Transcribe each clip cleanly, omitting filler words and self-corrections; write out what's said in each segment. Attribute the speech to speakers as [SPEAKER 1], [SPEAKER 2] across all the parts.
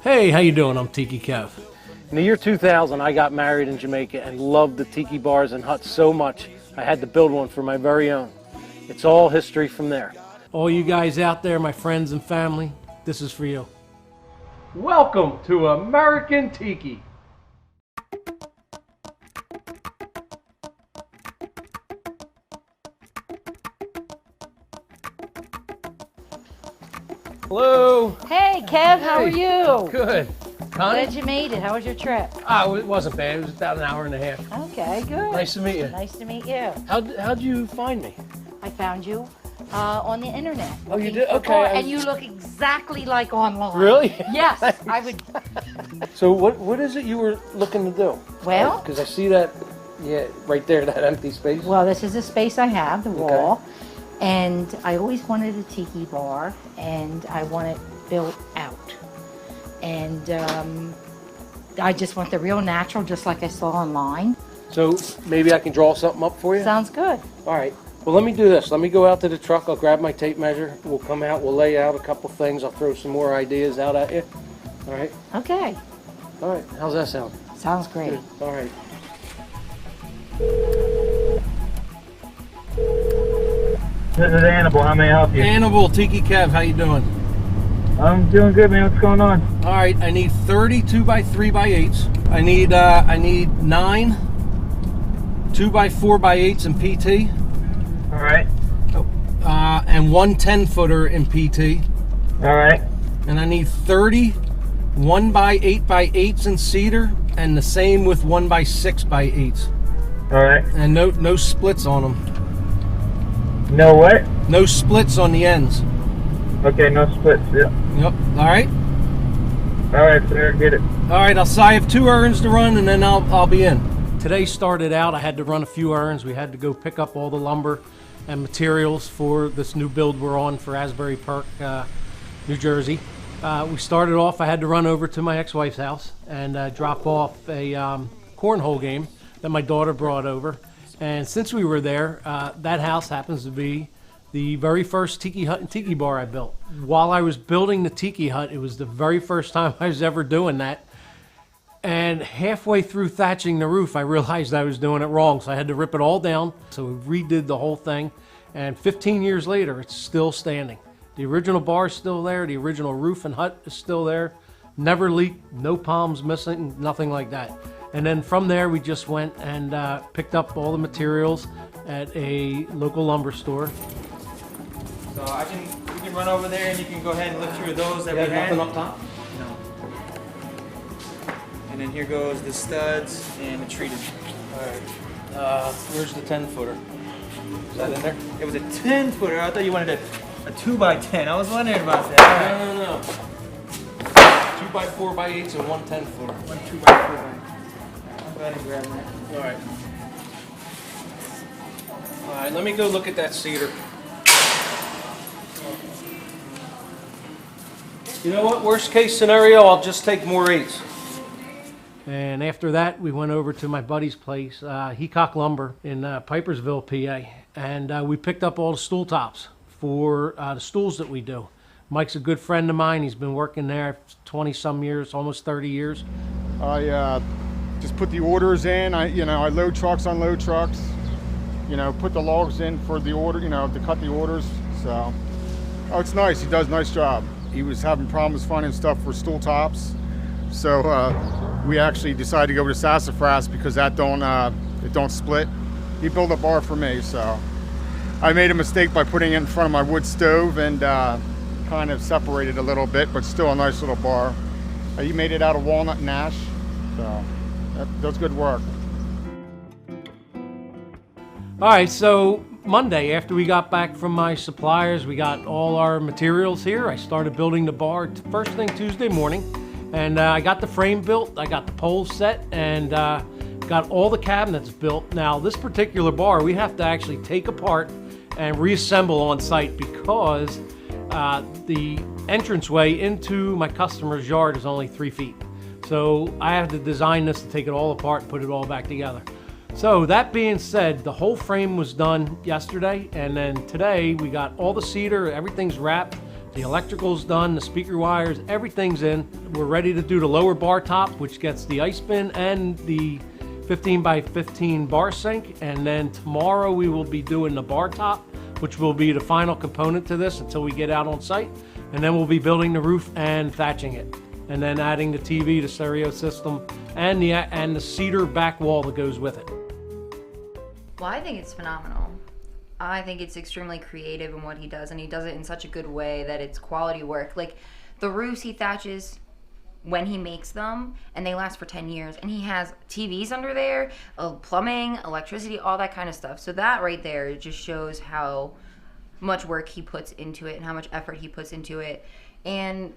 [SPEAKER 1] Hey, how you doing? I'm Tiki Kev.
[SPEAKER 2] In the year 2000, I got married in Jamaica and loved the tiki bars and huts so much, I had to build one for my very own. It's all history from there.
[SPEAKER 1] All you guys out there, my friends and family, this is for you. Welcome to American Tiki. Hello.
[SPEAKER 3] Hey, Kev, how are you?
[SPEAKER 1] Good. Connie?
[SPEAKER 3] Glad you made it. How was your trip?
[SPEAKER 1] Oh, it wasn't bad. It was about an hour and a half.
[SPEAKER 3] Okay, good.
[SPEAKER 1] Nice to meet you.
[SPEAKER 3] Nice to meet you.
[SPEAKER 1] How'd you find me?
[SPEAKER 3] I found you on the internet.
[SPEAKER 1] Oh, you
[SPEAKER 3] looking
[SPEAKER 1] did?
[SPEAKER 3] for
[SPEAKER 1] Okay.
[SPEAKER 3] car, and you look exactly like online.
[SPEAKER 1] Really?
[SPEAKER 3] Yes, I would.
[SPEAKER 1] So what is it you were looking to do?
[SPEAKER 3] Well,
[SPEAKER 1] because I see that, yeah, right there, that empty space.
[SPEAKER 3] well, this is the space I have, the wall, and I always wanted a tiki bar, and I want it built out. And I just want the real natural, just like I saw online.
[SPEAKER 1] So maybe I can draw something up for you?
[SPEAKER 3] Sounds good.
[SPEAKER 1] All right. Well, let me do this. Let me go out to the truck. I'll grab my tape measure. We'll come out. We'll lay out a couple things. I'll throw some more ideas out at you. All right?
[SPEAKER 3] Okay.
[SPEAKER 1] All right. How's that sound?
[SPEAKER 3] Sounds great.
[SPEAKER 1] Good. All right.
[SPEAKER 4] This is Annabelle. How may I help you?
[SPEAKER 1] Annabelle, Tiki Kev, how you doing?
[SPEAKER 4] I'm doing good, man. What's going on?
[SPEAKER 1] All right. I need 30 2x3x8s. I need 9 2x4x8s in PT.
[SPEAKER 4] All right.
[SPEAKER 1] And one 10-footer in PT.
[SPEAKER 4] All right.
[SPEAKER 1] And I need 30 1x8x8s in cedar, and the same with 1x6x8s.
[SPEAKER 4] All right.
[SPEAKER 1] And no splits on them.
[SPEAKER 4] No what?
[SPEAKER 1] No splits on the ends.
[SPEAKER 4] Okay, no splits. Yeah.
[SPEAKER 1] Yep. All right.
[SPEAKER 4] All right, sir. Get it.
[SPEAKER 1] All right. I have 2 errands to run, and then I'll be in. Today started out. I had to run a few errands. We had to go pick up all the lumber and materials for this new build we're on for Asbury Park, New Jersey. We started off. I had to run over to my ex-wife's house and drop off a cornhole game that my daughter brought over. And since we were there, that house happens to be the very first tiki hut and tiki bar I built. While I was building the tiki hut, it was the very first time I was ever doing that. And halfway through thatching the roof, I realized I was doing it wrong, so I had to rip it all down. So we redid the whole thing, and 15 years later, it's still standing. The original bar is still there, the original roof and hut is still there, never leaked, no palms missing, nothing like that. And then from there, we just went and picked up all the materials at a local lumber store.
[SPEAKER 5] So we can run over there and you can go ahead and look through those that we had.
[SPEAKER 1] Nothing up top?
[SPEAKER 5] No. And then here goes the studs and the treated.
[SPEAKER 1] All right. Where's the 10-footer? Is that in there?
[SPEAKER 5] It was a 10-footer. I thought you wanted a 2x10. I was wondering about that.
[SPEAKER 1] No. 2x4x8s and one 10-footer.
[SPEAKER 5] One 2x4. I'll go ahead and grab that.
[SPEAKER 1] All right. All right, let me go look at that cedar. You know what? Worst case scenario, I'll just take more 8s. And after that, we went over to my buddy's place, Hecock Lumber in Pipersville, PA, and we picked up all the stool tops for the stools that we do. Mike's a good friend of mine. He's been working there 20-some years, almost 30 years.
[SPEAKER 6] I just put the orders in. I load trucks, unload trucks. Put the logs in for the order. To cut the orders. So, it's nice. He does a nice job. He was having problems finding stuff for stool tops, so we actually decided to go with sassafras because that it don't split. He built a bar for me, so I made a mistake by putting it in front of my wood stove and kind of separated a little bit, but still a nice little bar. He made it out of walnut and ash, so that's good work.
[SPEAKER 1] All right, so Monday, after we got back from my suppliers, we got all our materials here. I started building the bar first thing Tuesday morning, and I got the frame built, I got the poles set, and got all the cabinets built. Now, this particular bar, we have to actually take apart and reassemble on site because the entranceway into my customer's yard is only 3 feet. So I have to design this to take it all apart and put it all back together. So that being said, the whole frame was done yesterday, and then today we got all the cedar, everything's wrapped, The electrical's done, the speaker wires, everything's in. We're ready to do the lower bar top, which gets the ice bin and the 15 by 15 bar sink. And then tomorrow we will be doing the bar top, which will be the final component to this until we get out on site. And then we'll be building the roof and thatching it. And then adding the TV, the stereo system, and the cedar back wall that goes with it.
[SPEAKER 7] Well, I think it's phenomenal. I think it's extremely creative in what he does, and he does it in such a good way that it's quality work. Like, the roofs he thatches when he makes them, and they last for 10 years, and he has TVs under there, plumbing, electricity, all that kind of stuff. So that right there just shows how much work he puts into it and how much effort he puts into it. And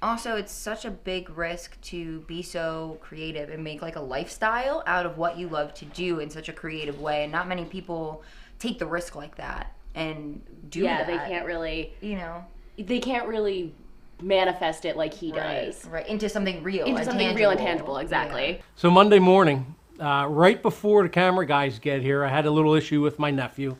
[SPEAKER 7] also, it's such a big risk to be so creative and make like a lifestyle out of what you love to do in such a creative way. And not many people take the risk like that and do that.
[SPEAKER 8] Yeah, they can't really,
[SPEAKER 7] you know,
[SPEAKER 8] they can't really manifest it like he does.
[SPEAKER 7] Right, into something real.
[SPEAKER 8] Into something real and tangible, exactly.
[SPEAKER 7] Yeah.
[SPEAKER 1] So Monday morning, right before the camera guys get here, I had a little issue with my nephew.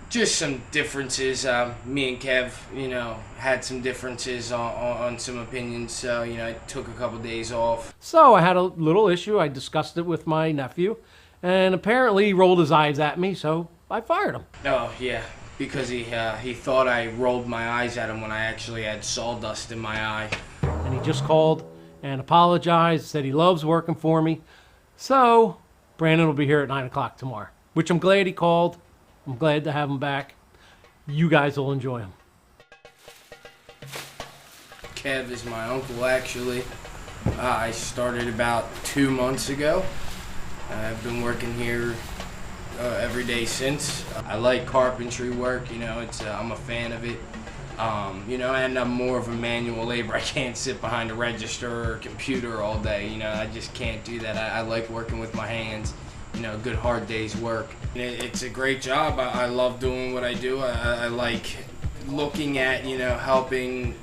[SPEAKER 9] Just some differences. Me and Kev, had some differences on some opinions. So, I took a couple days off.
[SPEAKER 1] So I had a little issue. I discussed it with my nephew, and apparently he rolled his eyes at me, so I fired him.
[SPEAKER 9] Oh, yeah, because he thought I rolled my eyes at him when I actually had sawdust in my eye.
[SPEAKER 1] And he just called and apologized, said he loves working for me. So Brandon will be here at 9 o'clock tomorrow, which I'm glad he called. I'm glad to have him back. You guys will enjoy him.
[SPEAKER 9] Kev is my uncle, actually. I started about 2 months ago. I've been working here every day since. I like carpentry work, I'm a fan of it. And I'm more of a manual labor. I can't sit behind a register or computer all day, I just can't do that. I like working with my hands. Good hard day's work. It's a great job. I love doing what I do. I like looking at, helping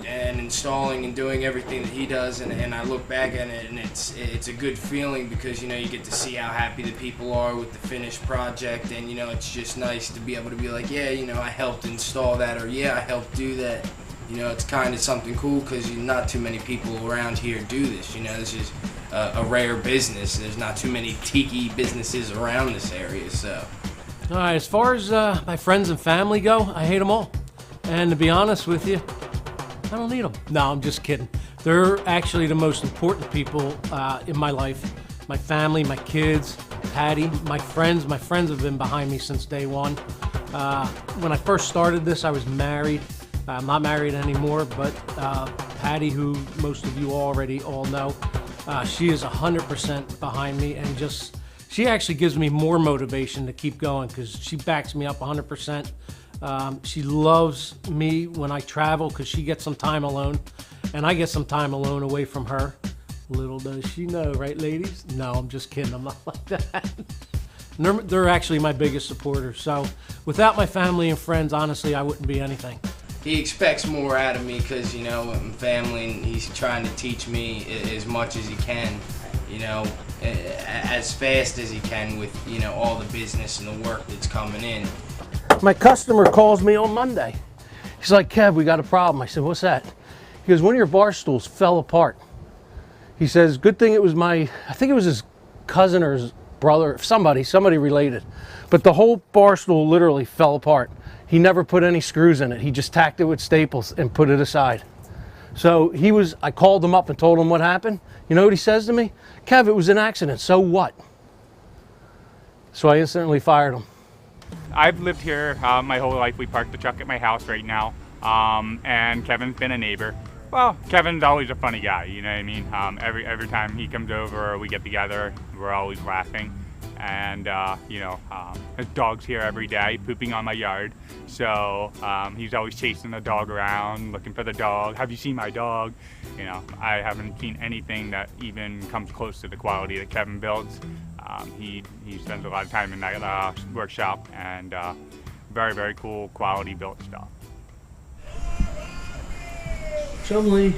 [SPEAKER 9] and installing and doing everything that he does, and I look back at it, and it's a good feeling because, you get to see how happy the people are with the finished project, and, it's just nice to be able to be like, yeah, I helped install that, or yeah, I helped do that. It's kind of something cool because not too many people around here do this. This is a rare business. There's not too many tiki businesses around this area, so.
[SPEAKER 1] All right, as far as my friends and family go, I hate them all. And to be honest with you, I don't need them. No, I'm just kidding. They're actually the most important people in my life. My family, my kids, Patty, my friends. My friends have been behind me since day one. When I first started this, I was married. I'm not married anymore, but Patty, who most of you already all know, she is 100% behind me, and she actually gives me more motivation to keep going because she backs me up 100%. She loves me when I travel because she gets some time alone, and I get some time alone away from her. Little does she know, right, ladies? No, I'm just kidding. I'm not like that. They're actually my biggest supporters. So without my family and friends, honestly, I wouldn't be anything.
[SPEAKER 9] He expects more out of me because, I'm family, and he's trying to teach me as much as he can, as fast as he can with, all the business and the work that's coming in.
[SPEAKER 1] My customer calls me on Monday. He's like, Kev, we got a problem. I said, what's that? He goes, one of your bar stools fell apart. He says, good thing it was I think it was his cousin or his brother, somebody related. But the whole bar stool literally fell apart. He never put any screws in it. He just tacked it with staples and put it aside. So I called him up and told him what happened. You know what he says to me? Kev, it was an accident, so what? So I instantly fired him.
[SPEAKER 10] I've lived here my whole life. We park the truck at my house right now. And Kevin's been a neighbor. Well, Kevin's always a funny guy, you know what I mean? Every time he comes over or we get together, we're always laughing. And, his dog's here every day, pooping on my yard. So he's always chasing the dog around, looking for the dog. Have you seen my dog? I haven't seen anything that even comes close to the quality that Kevin builds. He spends a lot of time in that workshop, and very, very cool quality built stuff.
[SPEAKER 1] Chumley.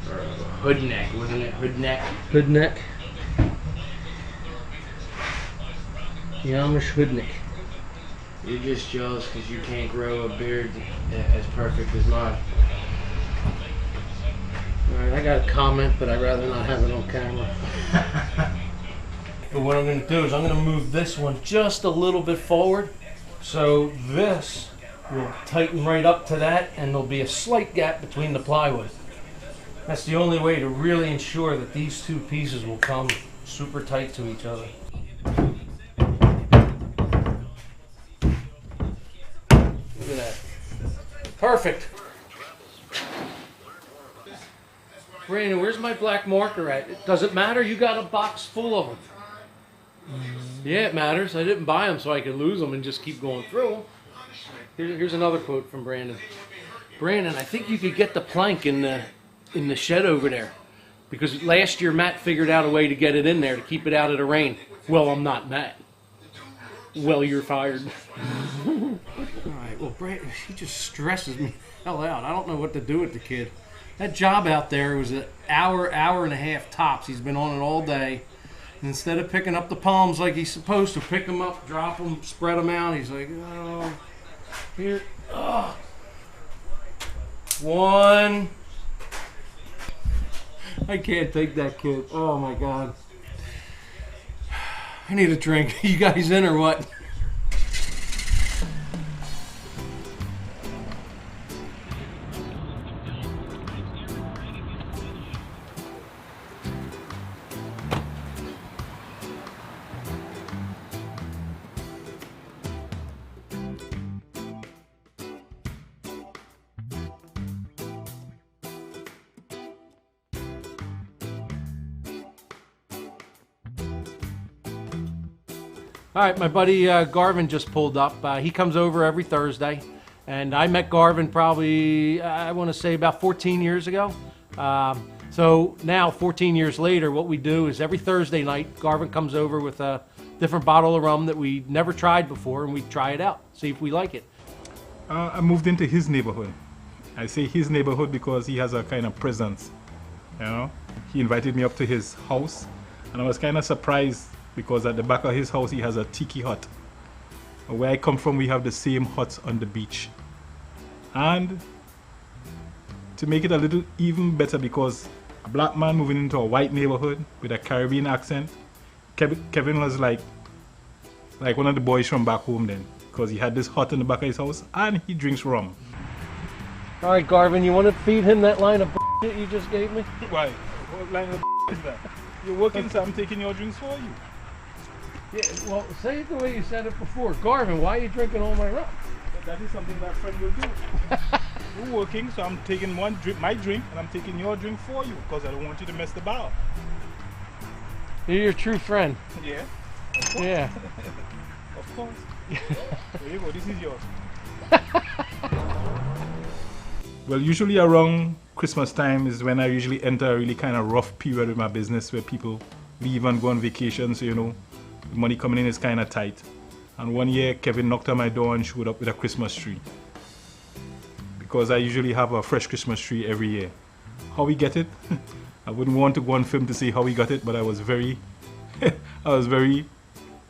[SPEAKER 9] Or hood neck, wasn't it? Hood neck?
[SPEAKER 1] Hood neck. Yamish hood neck.
[SPEAKER 9] You're just jealous because you can't grow a beard as perfect as mine.
[SPEAKER 1] Alright, I got a comment, but I'd rather not have it on camera. But what I'm going to do is I'm going to move this one just a little bit forward. So this will tighten right up to that, and there'll be a slight gap between the plywood. That's the only way to really ensure that these two pieces will come super tight to each other. Look at that. Perfect. Brandon, where's my black marker at? Does it matter? You got a box full of them. Yeah, it matters. I didn't buy them so I could lose them and just keep going through them. Here's another quote from Brandon. Brandon, I think you could get the plank in the shed over there. Because last year Matt figured out a way to get it in there to keep it out of the rain. Well, I'm not Matt. Well, you're fired. Alright, well, Brandon, he just stresses me hell out. I don't know what to do with the kid. That job out there was an hour and a half tops. He's been on it all day. And instead of picking up the palms like he's supposed to, pick them up, drop them, spread them out, he's like, oh, here, oh. One. I can't take that kid. Oh my God. I need a drink. You guys in or what? All right, my buddy Garvin just pulled up. He comes over every Thursday, and I met Garvin probably, I want to say about 14 years ago. So now, 14 years later, what we do is every Thursday night, Garvin comes over with a different bottle of rum that we never tried before, and we try it out, see if we like it.
[SPEAKER 11] I moved into his neighborhood. I say his neighborhood because he has a kind of presence, you know. He invited me up to his house, and I was kind of surprised because at the back of his house he has a tiki hut. Where I come from, we have the same huts on the beach. And to make it a little even better, because a black man moving into a white neighborhood with a Caribbean accent, Kevin was like one of the boys from back home then, because he had this hut in the back of his house and he drinks rum.
[SPEAKER 1] All right, Garvin, you want to feed him that line of shit you just gave me?
[SPEAKER 11] Why? What line of is that? You're working, so I'm taking your drinks for you.
[SPEAKER 1] Yeah, well, say it the way you said it before. Garvin, why are you drinking all my rum?
[SPEAKER 11] That is something that friend will do. You're working, so I'm taking my drink, and I'm taking your drink for you, because I don't want you to mess the bar.
[SPEAKER 1] You're your true friend.
[SPEAKER 11] Yeah.
[SPEAKER 1] Yeah.
[SPEAKER 11] Of course. There you go, this is yours. Well, usually around Christmas time is when I usually enter a really kind of rough period with my business, where people leave and go on vacation, so you know, the money coming in is kind of tight. And one year Kevin knocked on my door and showed up with a Christmas tree, because I usually have a fresh Christmas tree every year. How we get it? I wouldn't want to go on film to say how we got it, but I was very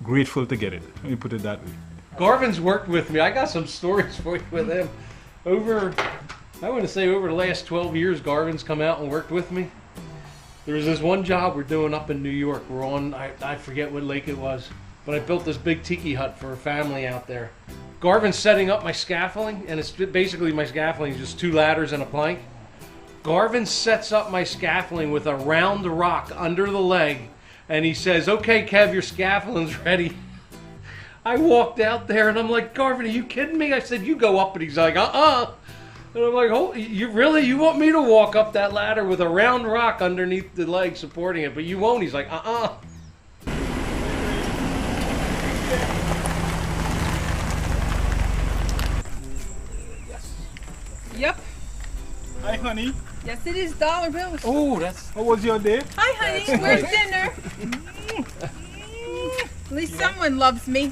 [SPEAKER 11] grateful to get it. Let me put it that way.
[SPEAKER 1] Garvin's worked with me. I got some stories for you with him. I want to say over the last 12 years, Garvin's come out and worked with me. There was this one job we're doing up in New York. We're on, I forget what lake it was, but I built this big tiki hut for a family out there. Garvin's setting up my scaffolding, and it's basically my scaffolding is just 2 ladders and a plank. Garvin sets up my scaffolding with a round rock under the leg, and he says, "Okay, Kev, your scaffolding's ready." I walked out there, and I'm like, "Garvin, are you kidding me?" I said, "You go up," and he's like, "Uh-uh." And I'm like, "Oh, you want me to walk up that ladder with a round rock underneath the leg supporting it, but you won't?" He's like, "Uh-uh."
[SPEAKER 12] Yep.
[SPEAKER 11] Hi, honey.
[SPEAKER 12] Yes, it is dollar bills.
[SPEAKER 1] Oh, that's...
[SPEAKER 11] How was your day?
[SPEAKER 12] Hi, honey. Where's dinner? At least someone loves me.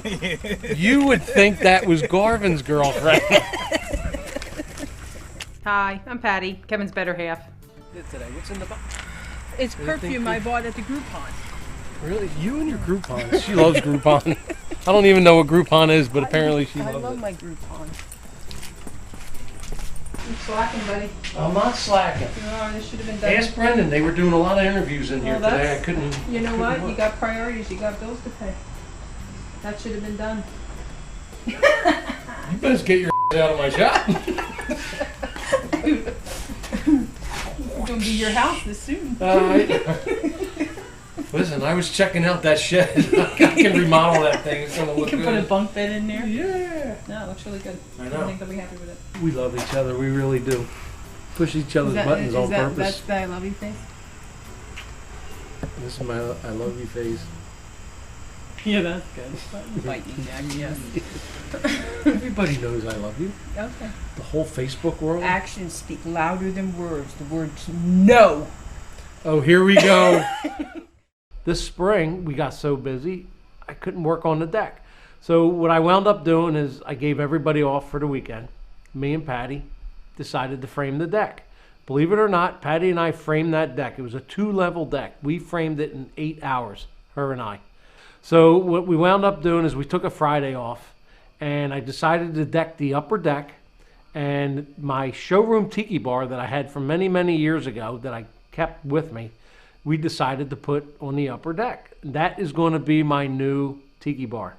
[SPEAKER 1] You would think that was Garvin's girlfriend.
[SPEAKER 12] Hi, I'm Patty, Kevin's better half.
[SPEAKER 1] Today, what's in the box?
[SPEAKER 12] It's perfume I bought at the Groupon.
[SPEAKER 1] Really? You and your Groupon. She loves Groupon. I don't even know what Groupon is, but apparently she loves it.
[SPEAKER 12] I love my Groupon. You're slacking, buddy.
[SPEAKER 1] I'm not slacking.
[SPEAKER 12] Oh, this should have been done.
[SPEAKER 1] Ask Brendan. They were doing a lot of interviews in here
[SPEAKER 12] Well,
[SPEAKER 1] today. I couldn't.
[SPEAKER 12] You know
[SPEAKER 1] couldn't
[SPEAKER 12] what?
[SPEAKER 1] work.
[SPEAKER 12] You got priorities. You got bills to pay. That should have been done.
[SPEAKER 1] You best get your out of my shop.
[SPEAKER 12] It's gonna be your house this soon.
[SPEAKER 1] Listen, I was checking out that shed. I can remodel that thing. It's gonna
[SPEAKER 12] You
[SPEAKER 1] look
[SPEAKER 12] can
[SPEAKER 1] good.
[SPEAKER 12] put a bunk bed in there.
[SPEAKER 1] Yeah.
[SPEAKER 12] No, it looks really good.
[SPEAKER 1] I know.
[SPEAKER 12] I think they'll be happy with it.
[SPEAKER 1] We love each other. We really do. Push each other's buttons on purpose.
[SPEAKER 12] That's the I love you face?
[SPEAKER 1] This is my I love you face.
[SPEAKER 12] Yeah, that's good. Bite me, Jack, yes.
[SPEAKER 1] Everybody knows I love you.
[SPEAKER 12] Okay.
[SPEAKER 1] The whole Facebook world.
[SPEAKER 12] Actions speak louder than words. The words no.
[SPEAKER 1] Oh, here we go. This spring, we got so busy, I couldn't work on the deck. So what I wound up doing is I gave everybody off for the weekend. Me and Patty decided to frame the deck. Believe it or not, Patty and I framed that deck. It was a 2-level deck. We framed it in 8 hours, her and I. So what we wound up doing is we took a Friday off, and I decided to deck the upper deck, and my showroom tiki bar that I had from many, many years ago that I kept with me, we decided to put on the upper deck. That is going to be my new tiki bar.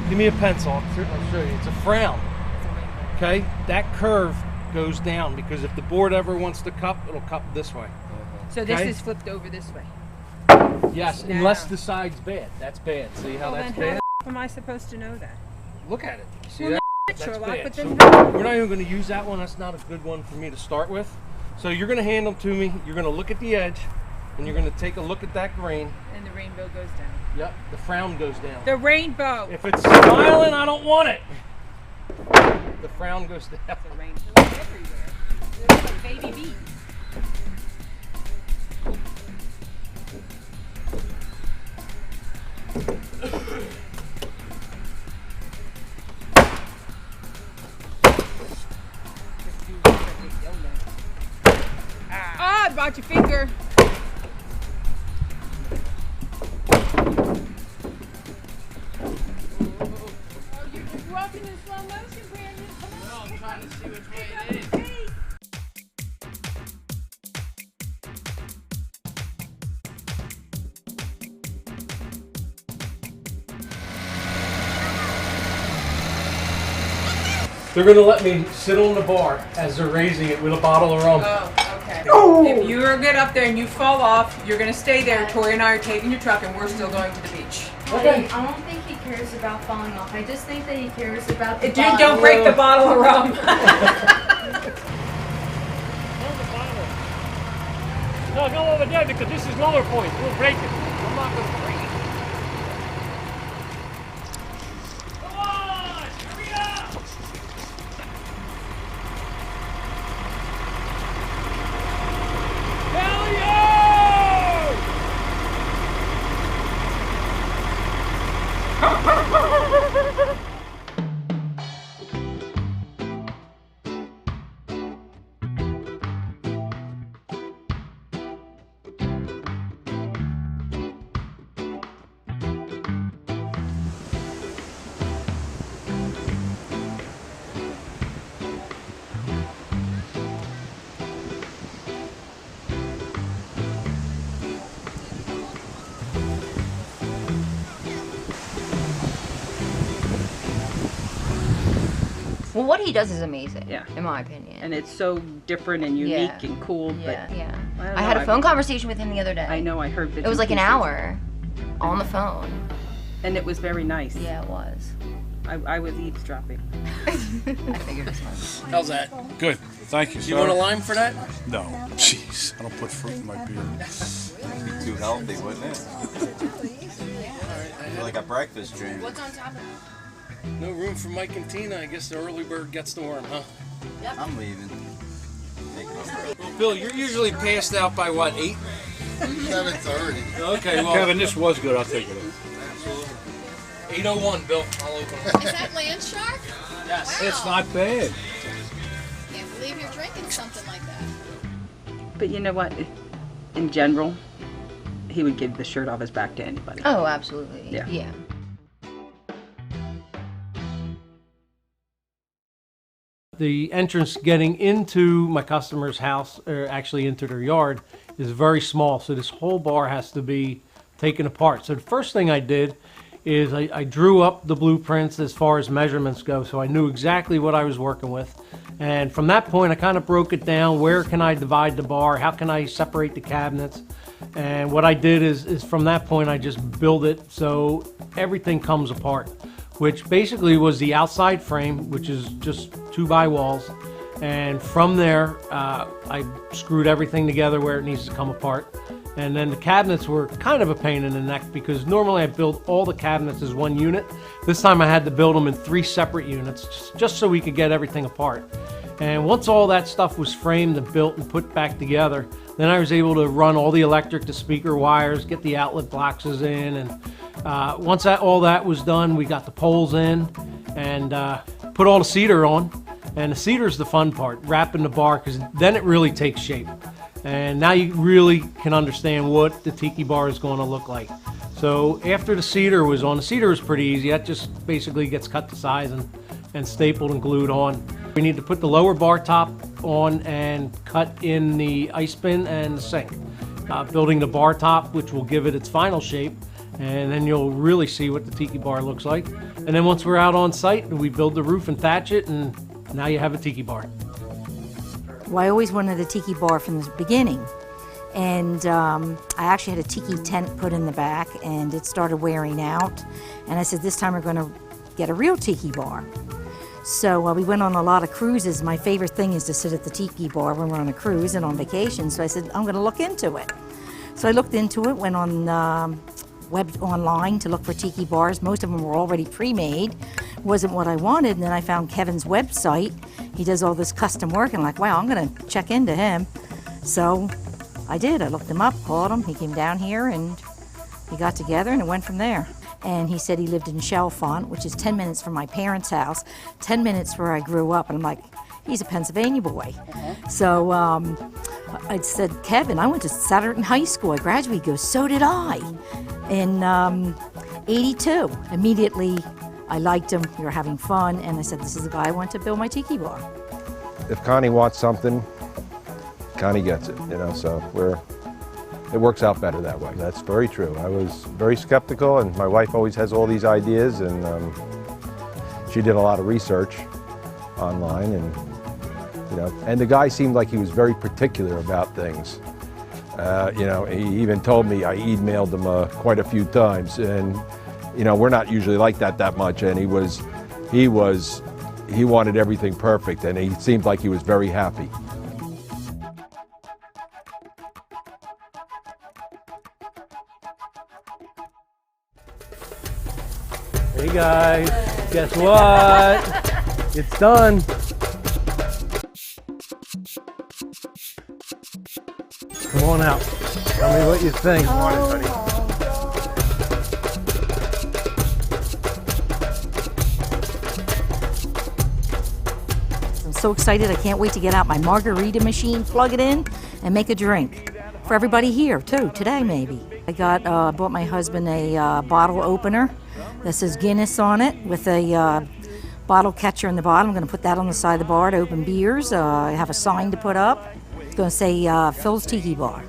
[SPEAKER 1] Give me a pencil. I'll show you. It's a frown. Okay? That curve goes down because if the board ever wants to cup, it'll cup this way.
[SPEAKER 12] So this
[SPEAKER 1] Okay?
[SPEAKER 12] is flipped over this way.
[SPEAKER 1] Yes,
[SPEAKER 12] Now.
[SPEAKER 1] unless the side's bad. That's bad. See how that's
[SPEAKER 12] then
[SPEAKER 1] bad?
[SPEAKER 12] how am I supposed to know that?
[SPEAKER 1] Look at it. See
[SPEAKER 12] Well,
[SPEAKER 1] that?
[SPEAKER 12] that's
[SPEAKER 1] That's
[SPEAKER 12] Sherlock,
[SPEAKER 1] bad.
[SPEAKER 12] but
[SPEAKER 1] So
[SPEAKER 12] then
[SPEAKER 1] we're not even going to use that one. That's not a good one for me to start with. So you're going to hand them to me. You're going to look at the edge, and you're going to take a look at that grain.
[SPEAKER 12] And the rainbow goes down.
[SPEAKER 1] Yep, the frown goes down.
[SPEAKER 12] The rainbow.
[SPEAKER 1] If it's smiling, I don't want it. The frown goes down.
[SPEAKER 12] The rainbow everywhere. There's a baby bee. Ah, about your finger. Oh, you're just walking in slow motion, Brandon. Come on.
[SPEAKER 1] I'm trying to see which way it is. They're going to let me sit on the bar as they're raising it with a bottle of rum.
[SPEAKER 12] Oh, okay.
[SPEAKER 1] Oh.
[SPEAKER 12] If you get up there and you fall off, you're going to stay there. Tori and I are taking your truck and we're still going to the beach.
[SPEAKER 1] Okay.
[SPEAKER 13] I don't think he cares about falling off. I just think that he cares about the
[SPEAKER 12] Dude,
[SPEAKER 13] bottle.
[SPEAKER 12] don't break the bottle of rum.
[SPEAKER 14] No, go over there because this is lower point. We'll break it. I'm not going to break it. Come on! Hurry up! Hell yeah!
[SPEAKER 7] Well, what he does is amazing.
[SPEAKER 15] Yeah.
[SPEAKER 7] In my opinion.
[SPEAKER 15] And it's so different and unique
[SPEAKER 7] Yeah.
[SPEAKER 15] and cool.
[SPEAKER 7] Yeah,
[SPEAKER 15] But
[SPEAKER 7] yeah.
[SPEAKER 15] I don't
[SPEAKER 7] I
[SPEAKER 15] know,
[SPEAKER 7] had a phone conversation with him the other day.
[SPEAKER 15] I know, I heard bits
[SPEAKER 7] It was
[SPEAKER 15] and
[SPEAKER 7] like an
[SPEAKER 15] pieces.
[SPEAKER 7] hour on the phone.
[SPEAKER 15] And it was very nice.
[SPEAKER 7] Yeah, it was.
[SPEAKER 15] I was eavesdropping.
[SPEAKER 7] I figured as much.
[SPEAKER 1] How's that?
[SPEAKER 16] Good. Thank you, sir.
[SPEAKER 1] You want a lime for that?
[SPEAKER 16] No. Jeez, I don't put fruit in my beer.
[SPEAKER 17] Be too healthy, wouldn't it? You're like a breakfast drink.
[SPEAKER 7] What's on top of it?
[SPEAKER 1] No room for Mike and Tina. I guess the early bird gets the worm, huh?
[SPEAKER 7] Yep.
[SPEAKER 17] I'm leaving.
[SPEAKER 1] Well, Bill, you're usually passed out by what, 8?
[SPEAKER 17] 7:30.
[SPEAKER 1] Okay, well.
[SPEAKER 16] Kevin, this was good. I'll take it.
[SPEAKER 1] Absolutely. 8:01, Bill. I'll open it.
[SPEAKER 18] Is that land shark?
[SPEAKER 1] Yes.
[SPEAKER 18] Wow.
[SPEAKER 16] It's not bad.
[SPEAKER 18] Can't believe you're drinking something like that.
[SPEAKER 15] But you know what? In general, he would give the shirt off his back to anybody.
[SPEAKER 7] Oh, absolutely.
[SPEAKER 15] Yeah.
[SPEAKER 7] Yeah.
[SPEAKER 1] The entrance getting into my customer's house, or actually into their yard, is very small, so this whole bar has to be taken apart. So the first thing I did is I drew up the blueprints as far as measurements go, so I knew exactly what I was working with. And from that point, I kind of broke it down. Where can I divide the bar? How can I separate the cabinets? And what I did is from that point, I just build it so everything comes apart, which basically was the outside frame, which is just 2x walls. And from there, I screwed everything together where it needs to come apart. And then the cabinets were kind of a pain in the neck because normally I build all the cabinets as one unit. This time I had to build them in 3 separate units just so we could get everything apart. And once all that stuff was framed and built and put back together, then I was able to run all the electric to speaker wires, get the outlet boxes in, and once all that was done, we got the poles in and put all the cedar on. And the cedar is the fun part, wrapping the bar, because then it really takes shape. And now you really can understand what the tiki bar is going to look like. So after the cedar was on, the cedar was pretty easy. That just basically gets cut to size and stapled and glued on. We need to put the lower bar top on and cut in the ice bin and the sink. Building the bar top, which will give it its final shape, and then you'll really see what the tiki bar looks like. And then once we're out on site, we build the roof and thatch it, and now you have a tiki bar.
[SPEAKER 3] Well, I always wanted a tiki bar from the beginning. And I actually had a tiki tent put in the back, and it started wearing out. And I said, this time we're going to get a real tiki bar. So we went on a lot of cruises. My favorite thing is to sit at the tiki bar when we're on a cruise and on vacation. So I said, I'm going to look into it. So I looked into it, went on online to look for tiki bars. Most of them were already pre-made. Wasn't what I wanted. And then I found Kevin's website. He does all this custom work, and like, wow, I'm going to check into him. So I did. I looked him up, called him. He came down here, and we got together, and it went from there. And he said he lived in Chalfont, which is 10 minutes from my parents' house, 10 minutes where I grew up. And I'm like, he's a Pennsylvania boy. So I said, Kevin, I went to Satterton High School. I graduated. He goes, so did I. In '82. Immediately, I liked him. We were having fun. And I said, this is the guy I want to build my tiki bar.
[SPEAKER 19] If Connie wants something, Connie gets it, you know, so it works out better that way. That's very true. I was very skeptical, and my wife always has all these ideas, and she did a lot of research online, and you know, and the guy seemed like he was very particular about things. You know, he even told me, I emailed him quite a few times, and you know, we're not usually like that much, and he wanted everything perfect, and he seemed like he was very happy.
[SPEAKER 1] Hey guys, guess what? It's done. Come on out. Tell me what you think.
[SPEAKER 3] I'm so excited. I can't wait to get out my margarita machine, plug it in, and make a drink. For everybody here, too, today maybe. I bought my husband a bottle opener that says Guinness on it with a bottle catcher in the bottom. I'm going to put that on the side of the bar to open beers. I have a sign to put up. It's going to say Phil's Tiki Bar.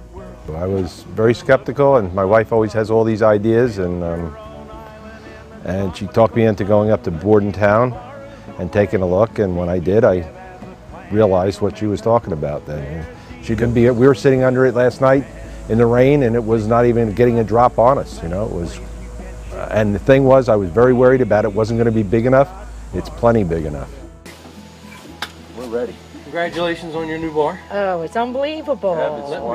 [SPEAKER 19] I was very skeptical, and my wife always has all these ideas, and she talked me into going up to Bordentown and taking a look, and when I did, I realized what she was talking about then. She couldn't be, we were sitting under it last night in the rain, and it was not even getting a drop on us, you know. It was, and the thing was, I was very worried about it wasn't going to be big enough. It's plenty big enough.
[SPEAKER 1] We're ready. Congratulations on your new bar.
[SPEAKER 3] Oh, it's unbelievable.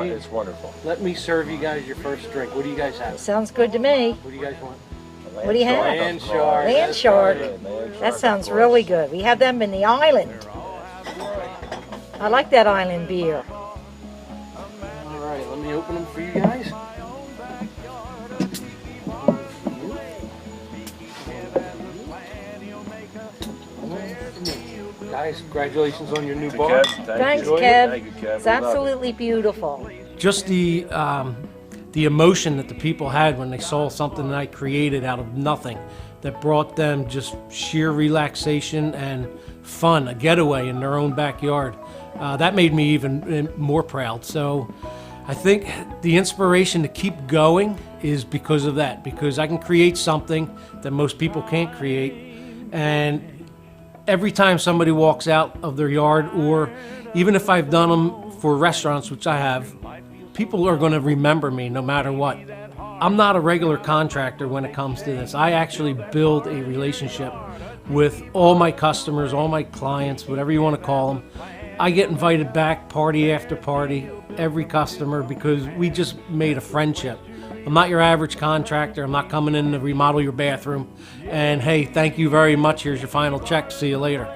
[SPEAKER 19] It's wonderful.
[SPEAKER 1] Let me serve you guys your first drink. What do you guys have?
[SPEAKER 3] Sounds good to me.
[SPEAKER 1] What do you guys want?
[SPEAKER 3] What do you have?
[SPEAKER 1] Land shark.
[SPEAKER 3] Land shark. That sounds really good. We have them in the island. I like that island beer.
[SPEAKER 1] All right, let me open them for you guys. Guys, congratulations on your new bar.
[SPEAKER 3] Thanks, Kev. It's absolutely beautiful.
[SPEAKER 1] Just the the emotion that the people had when they saw something that I created out of nothing that brought them just sheer relaxation and fun, a getaway in their own backyard. That made me even more proud. So I think the inspiration to keep going is because of that, because I can create something that most people can't create. And every time somebody walks out of their yard, or even if I've done them for restaurants, which I have, people are going to remember me no matter what. I'm not a regular contractor when it comes to this. I actually build a relationship with all my customers, all my clients, whatever you want to call them. I get invited back party after party, every customer, because we just made a friendship. I'm not your average contractor. I'm not coming in to remodel your bathroom and, hey, thank you very much, here's your final check, see you later.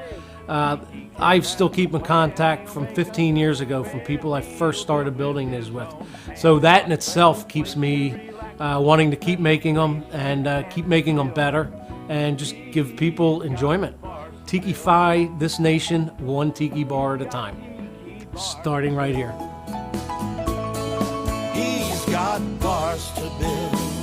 [SPEAKER 1] I still keep in contact from 15 years ago from people I first started building these with. So that in itself keeps me wanting to keep making them and keep making them better and just give people enjoyment. Tiki-fy this nation one tiki bar at a time. Starting right here.
[SPEAKER 20] He's got bars to build.